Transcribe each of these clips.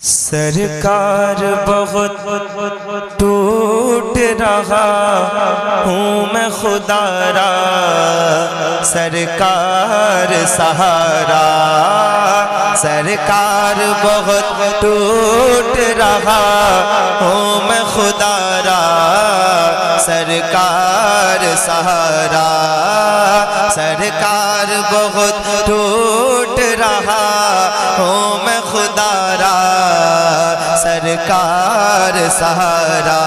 سرکار بہت ٹوٹ رہا ہوں میں خدا را، سرکار سہارا۔ سرکار بہت ٹوٹ رہا ہوں میں خدا را، سرکار سہارا۔ سرکار بہت ٹوٹ رہا ہوں میں خدا را، سرکار سہارا۔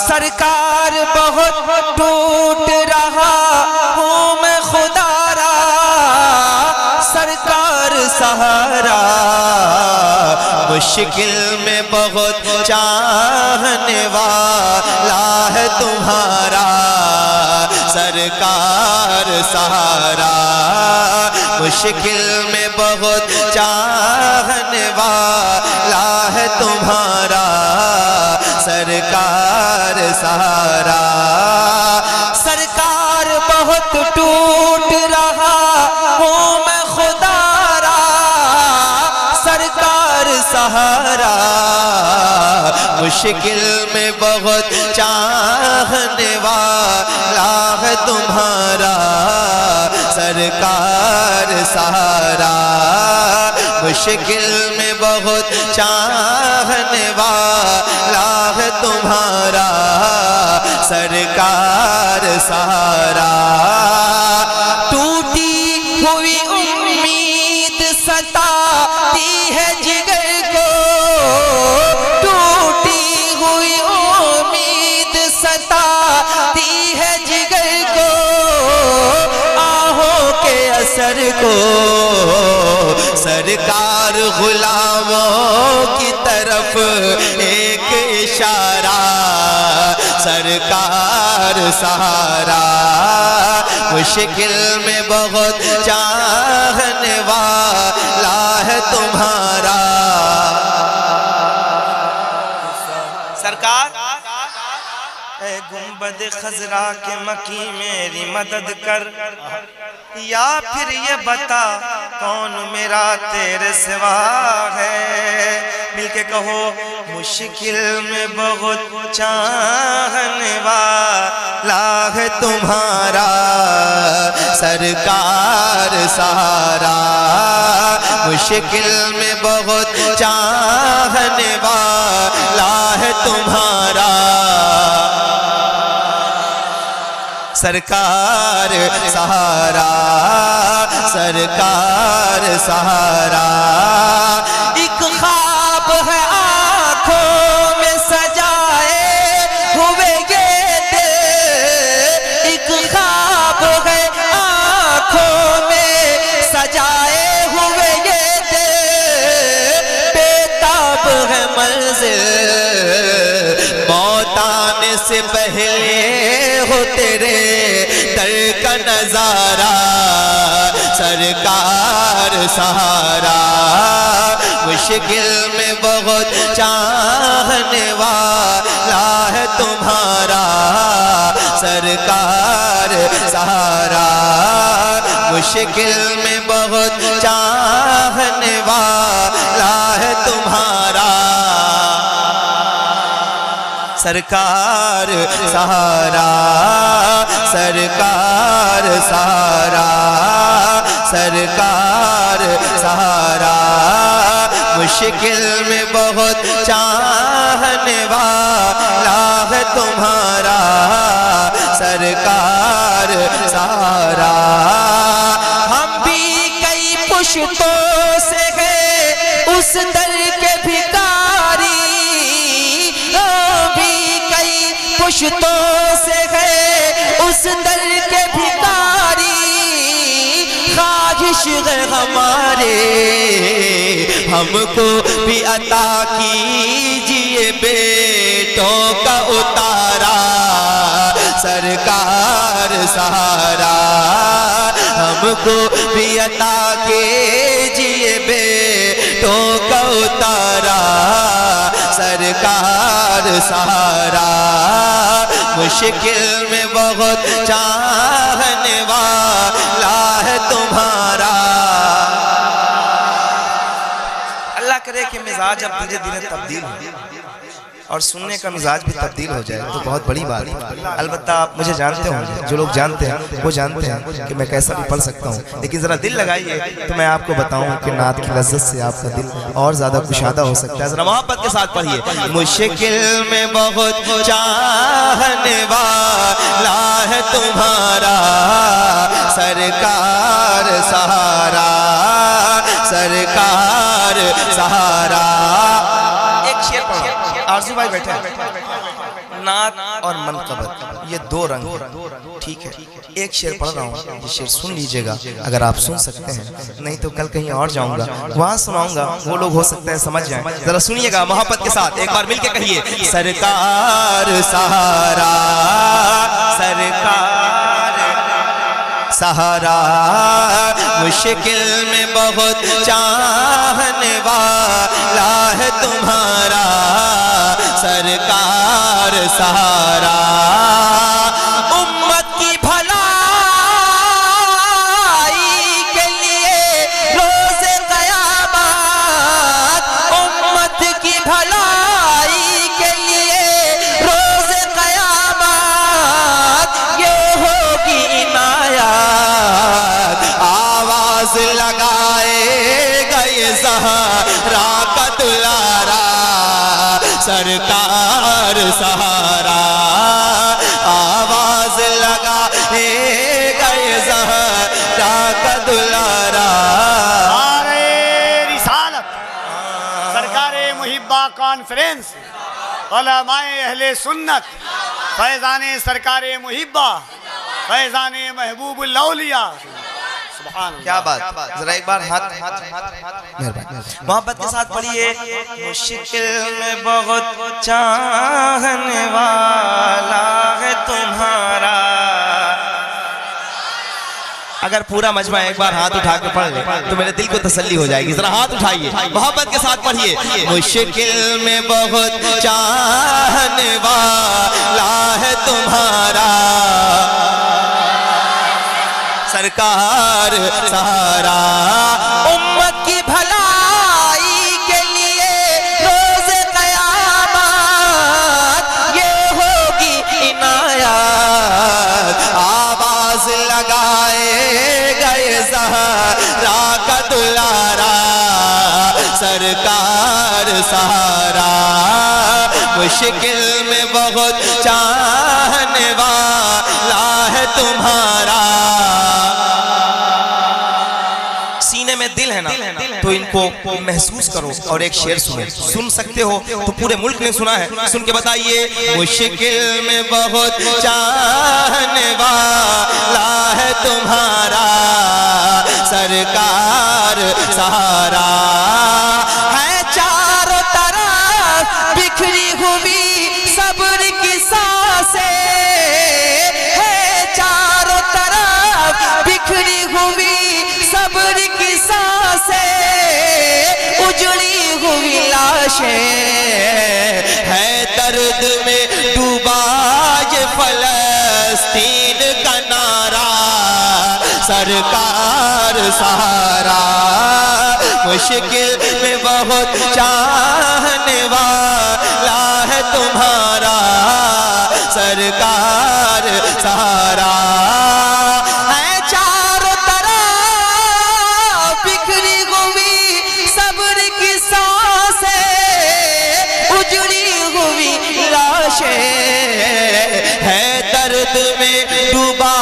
سرکار بہت ٹوٹ رہا ہوں میں خدا را، سرکار سہارا۔ مشکل میں بہت چاہنے والا ہے تمہارا، سرکار سہارا۔ مشکل میں بہت چاہنے والا ہے تمہارا، سرکار سہارا۔ سرکار بہت ٹوٹ رہا ہوں میں خدا را، سرکار سہارا۔ مشکل میں بہت چاہنے والا ہے تمہارا، سرکار سہارا۔ مشکل میں بہت چاہنے والا ہے تمہارا، سرکار سہارا۔ ٹوٹی ہوئی امید ستاتی ہے جگر کو، ٹوٹی ہوئی امید ستاتی ہے جگر کو، آہوں کے اثر کو۔ سرکار غلاموں کی طرف ایک اشارہ، سرکار سہارا۔ مشکل میں بہت چاہنے والا ہے تمہارا، سرکار۔ اے گنبد خضرا کے مکی میری مدد کر، یا پھر یہ بتا کون میرا تیرے سوا ہے۔ مل کے کہو، مشکل میں بہت چاہنے والا ہے تمہارا، سرکار سہارا۔ مشکل میں بہت چاہنے والا ہے تمہارا، سرکار سہارا۔ سرکار سہارا۔ ایک خواب ہے آنکھوں میں سجائے ہوئے یہ دل، ایک خواب ہے آنکھوں میں سجائے ہوئے یہ دل، بےتاب ہے منزل موت آنے سے پہلے ہو تیرے در کا نظارہ، سرکار سہارا۔ مشکل میں بہت چاہنے والا ہے تمہارا، سرکار سہارا۔ مشکل میں بہت چاہنے والا ہے تمہارا، سرکار سہارا۔ سرکار سہارا۔ سرکار سہارا۔ مشکل میں بہت چاہنے والا ہے تمہارا، سرکار سہارا۔ ہم بھی کئی پشتوں سے گئے اس در کے بھکاری، پشتوں سے ہے اس در کے بھکاری، خواہش ہے ہمارے ہم کو بھی عطا کیجئے بیٹوں کا اتارا، سرکار سہارا۔ ہم کو بھی عطا کیجئے بیٹوں کا اتارا، سرکار سہارا۔ مشکل میں بہت چاہنے والا ہے تمہارا، اللہ کرے کہ مزاج اب دھیرے دھیرے تبدیل ہو اور سننے کا مزاج بھی تبدیل ہو جائے تو بہت بڑی بات ہے۔ البتہ آپ مجھے جانتے ہوں، جو لوگ جانتے ہیں وہ جانتے ہیں کہ میں کیسا بھی پڑھ سکتا ہوں، لیکن ذرا دل لگائیے تو میں آپ کو بتاؤں کہ نعت کی لذت سے آپ کا دل اور زیادہ کشادہ ہو سکتا ہے۔ ذرا محبت کے ساتھ پڑھیے۔ مشکل میں بہت چاہنے والا ہے تمہارا سرکار سہارا، سرکار سہارا۔ ایک شعر پڑھو، آرزو بھائی بیٹھے ہیں۔ نعت اور منقبت یہ دو رنگ ہیں، ٹھیک ہے؟ ایک شعر پڑھ رہا ہوں، یہ شعر سن لیجئے گا اگر آپ سن سکتے ہیں، نہیں تو کل کہیں اور جاؤں گا وہاں سناؤں گا، وہ لوگ ہو سکتے ہیں سمجھ جائیں۔ ذرا سنیے گا محبت کے ساتھ، ایک بار مل کے کہیے سرکار سہارا، سرکار سہارا، مشکل میں بہت چاہنے والا ہے تمہارا سرکار سہارا۔ امت کی بھلائی کے لیے روز قیامت، امت کی بھلائی کے لیے روز قیامت یہ ہوگی عنایت، آواز لگائے گئے زہرا کا دلارا سرکار سہارا، آواز لگائے گئے زہرا کا دلارا۔ رسالت سرکار محبہ کانفرنس علماء اہل سنت فیضان سرکار محبہ فیضان محبوب الاولیاء۔ کیا بات، ذرا ایک بار ہاتھ محبت کے ساتھ پڑھیے۔ مشکل میں بہت چاہنے والا ہے تمہارا۔ اگر پورا مجمع ایک بار ہاتھ اٹھا کے پڑھ لے تو میرے دل کو تسلی ہو جائے گی۔ ذرا ہاتھ اٹھائیے، محبت کے ساتھ پڑھیے۔ مشکل میں بہت چاہنے والا ہے تمہارا سرکار سہارا، امت کی بھلائی کے لیے روز قیامت یہ ہوگی عنایت، آواز لگائے گئے زہرا کا دلارا سرکار سہارا، مشکل میں بہت چاہنے والا ہے تمہارا۔ سینے میں دل ہے نا تو ان کو محسوس کرو اور ایک شعر سنو، سن سکتے ہو تو پورے ملک نے سنا ہے، سن کے بتائیے۔ مشکل میں بہت چاہنے والا ہے تمہارا سرکار سہارا، ہے چاروں طرف بکھری ہوئی صبر کی سانسیں، ہے چاروں طرف بکھری ہوئی صبر کی سانسیں، اجڑی ہوئی لاشیں، ہے درد میں ڈوبا یہ فلسطین کا نعرہ سرکار سہارا، مشکل میں بہت چاہنے والا ہے تمہارا سرکار سہارا، ہے چاروں طرف بکھری ہوئی صبر کی سانسیں، اجڑی ہوئی لاشیں، ہے درد میں ڈوبا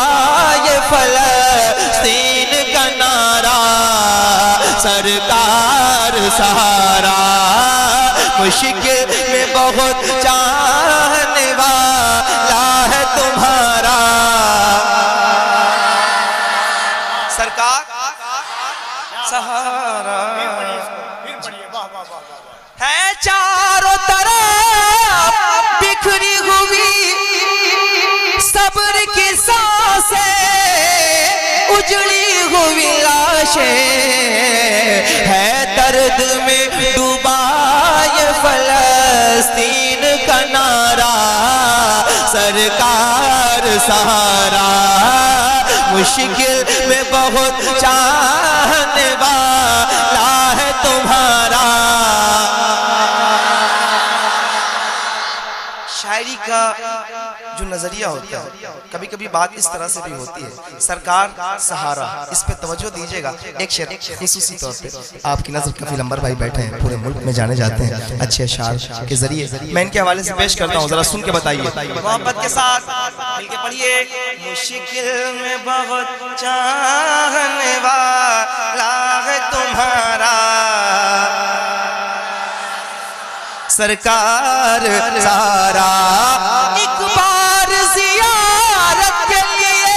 یہ فلسطین کا نعرہ سرکار سہارا، مشکل میں بہت چاہنے والا ہے تمہارا سرکار سہارا، ہے چاروں طرف بکھری ہوئی صبر کی سانسیں، اجڑی ہوئی لاشیں، ہے درد میں ڈوبا یہ فلسطین کا نعرہ سرکار سہارا، مشکل میں بہت چاہنے والا ہے تمہارا کا جو نظریہ ہوتا ہے کبھی کبھی بات اس طرح سے بھی ہوتی ہے. سرکار سہارا اس پہ توجہ دیجئے گا. ایک شعر خصوصی طور پہ آپ کی نظر کفیل انبر بھائی بیٹھے ہیں, پورے ملک میں جانے جاتے ہیں اچھے اشعار کے ذریعے, میں ان کے حوالے سے پیش کرتا ہوں, ذرا سن کے بتائیے. محبت کے ساتھ مل کے پڑھیے. مشکل میں بہت چاہنے والا ہے تمہارا سرکار سارا, ایک بار زیارت کے لیے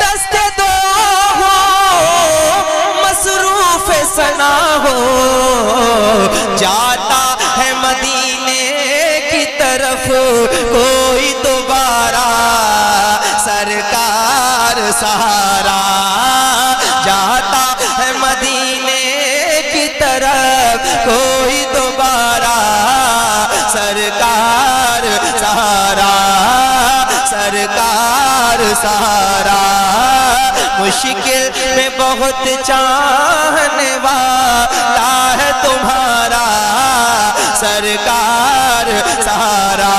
دست دو ہو, مصروف ثنا ہو, جاتا ہے مدینے کی طرف کوئی دوبارہ سرکار سہارا, جاتا ہے مدینے کی طرف کوئی دوبارہ سرکار سہارا سرکار سہارا. مشکل میں بہت چاہنے والا ہے تمہارا سرکار سہارا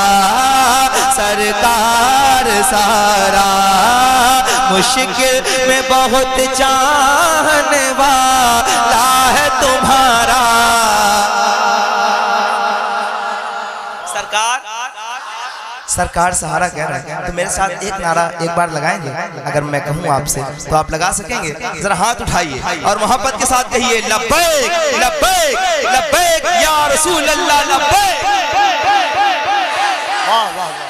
سرکار سہارا. مشکل میں بہت چاہنے والا ہے تمہارا سرکار سہارا کہہ رہا ہے. تو میرے ساتھ ایک نعرہ ایک بار لگائیں گے, اگر میں کہوں آپ سے تو آپ لگا سکیں گے؟ ذرا ہاتھ اٹھائیے اور محبت کے ساتھ کہیے لبیک لبیک لبیک یا رسول اللہ لبیک. واہ واہ.